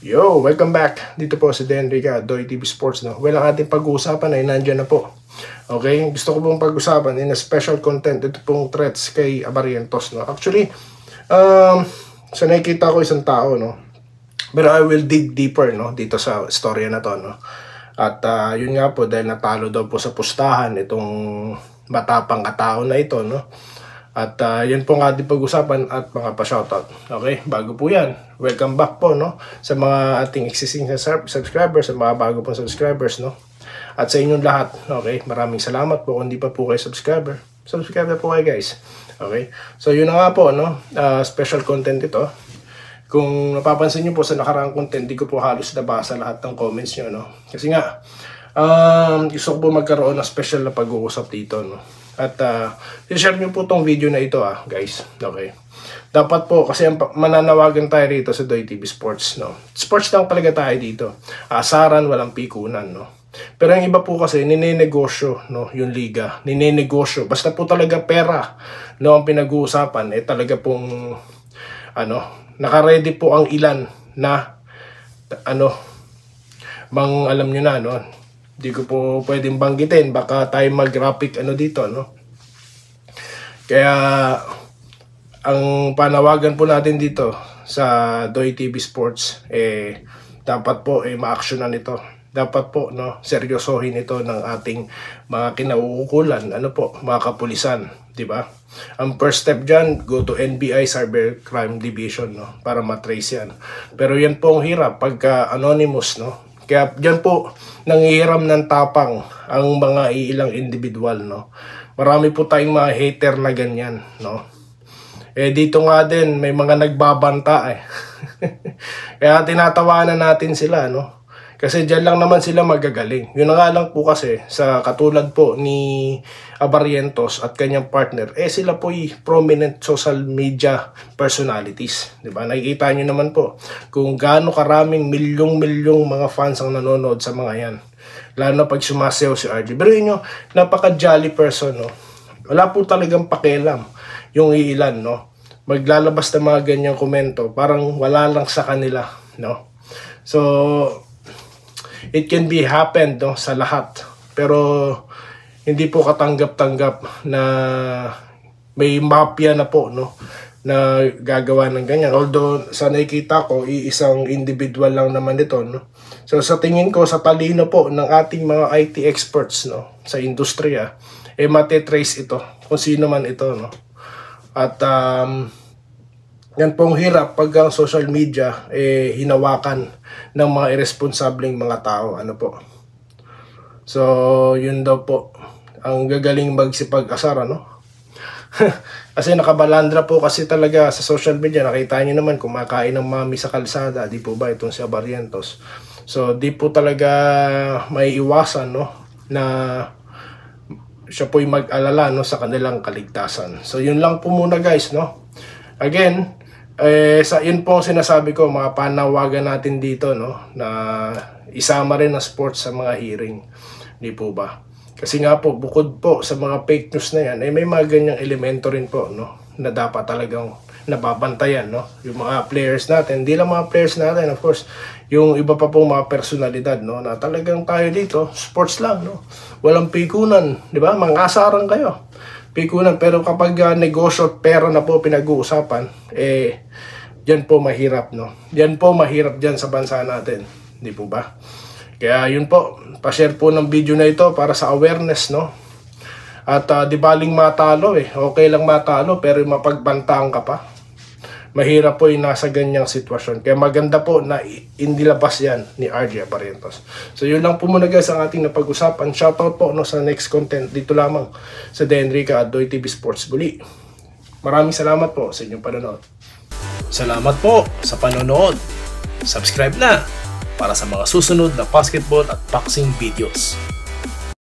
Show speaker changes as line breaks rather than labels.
Yo, welcome back. Dito po si Denrica, Doy TV Sports. No? Well, ang ating pag-uusapan ay nandyan na po. Okay, gusto ko pong pag-usapan in a special content. Ito pong threats kay Abarrientos. No? Actually, sa nakikita ko isang tao, no? Pero I will dig deeper, no? Dito sa storya na to. No? At yun nga po, dahil natalo daw po sa pustahan itong matapang katao na ito, no? At yan po ang ating pag-usapan at mga pa-shoutout. Okay, bago po yan, welcome back po, no? Sa mga ating existing subscribers, sa mga bago pong subscribers, no? At sa inyong lahat, okay, maraming salamat po. Kung hindi pa po kayo subscribe na po kayo, guys. Okay, so yun na nga po, no? Special content ito. Kung napapansin nyo po sa nakaraang content, di ko po halos nabasa lahat ng comments nyo, no? Kasi nga, gusto ko po magkaroon ng special na pag-uusap dito, no? At i-share nyo po tong video na ito, guys. Okay. Dapat po, kasi mananawagan tayo rito sa Doy TV Sports, no? Sports lang talaga tayo dito. Asaran, walang pikunan, no? Pero yung iba po kasi, ninenegosyo, no? Yung liga, ninenegosyo. Basta po talaga pera, no? Ang pinag-uusapan, talaga pong, naka-ready po ang ilan na, alam nyo na, no? Hindi ko po pwedeng banggitin, baka tayo mag-graphic dito, no? Kaya ang panawagan po natin dito sa Doy TV Sports, dapat po ma-actionan ito. Dapat po, no, seryosohin ito ng ating mga kinauukulan, mga kapulisan, di ba? Ang first step dyan, go to NBI Cybercrime Division, no, para matrace yan. Pero yan po ang hirap pagka anonymous, no? Kaya dyan po, nangihiram ng tapang ang mga iilang individual, no? Marami po tayong mga hater na ganyan, no? Dito nga din, may mga nagbabanta, Kaya tinatawanan natin sila, no? Kasi dyan lang naman sila magagaling. Yun na nga lang po kasi, sa katulad po ni Abarrientos at kanyang partner, sila po prominent social media personalities. Diba? Nakikita nyo naman po kung gaano karaming milyong mga fans ang nanonood sa mga yan. Lalo na pag sumasayaw si RJ. Pero yun yung napaka-jolly person, no? Wala po talagang pakialam yung iilan, no? Maglalabas ng mga ganyang komento, parang wala lang sa kanila, no? So, it can be happened, no, sa lahat. Pero hindi po katanggap-tanggap na may mafia na po, no, na gagawa ng ganyan. Although sa nakikita ko, isang individual lang naman ito, no. So sa tingin ko, sa talino po ng ating mga IT experts, no, sa industriya, matitrace ito kung sino man ito, no. At yan pong hirap pag ang social media hinawakan ng mga irresponsableng mga tao, po. So, yun daw po ang gagaling magsipag-asar, Kasi nakabalandra po kasi talaga sa social media. Nakita niyo naman kumakain ng mami sa kalsada, di po ba, itong si Abarrientos. So, di po talaga may iwasan, no, na siya po'y mag-alala, no, sa kanilang kaligtasan. So, yun lang po muna, guys, no. Again, yun po ang sinasabi ko, mga panawagan natin dito, no, na isama rin ang sports sa mga hearing, di po ba? Kasi nga po, bukod po sa mga fake news na yan, may mga ganyang elemento rin po, no, na dapat talagang nababantayan, no, yung mga players natin. Hindi lang mga players natin, of course, yung iba pa pong mga personalidad, no, na talagang tayo dito, sports lang, no, walang pikunan, di ba? Mang-asaran kayo, pikunan. Pero kapag negosyo at pera na po pinag-uusapan, yan po mahirap, no? Yan po mahirap dyan sa bansa natin, di po ba? Kaya yun po, pa-share po ng video na ito para sa awareness, no? At di baling matalo, okay lang matalo, pero mapagbantaan ka pa. Mahirap po yung nasa ganyang sitwasyon. Kaya maganda po na indilabas yan ni RJ Abarrientos. So yun lang po muna, guys, ang ating napag-usapan. Shoutout po, no, sa next content dito lamang sa Denrica at Doy TV Sports Bully. Maraming salamat po sa inyong panonood.
Salamat po sa panonood. Subscribe na para sa mga susunod na basketball at boxing videos.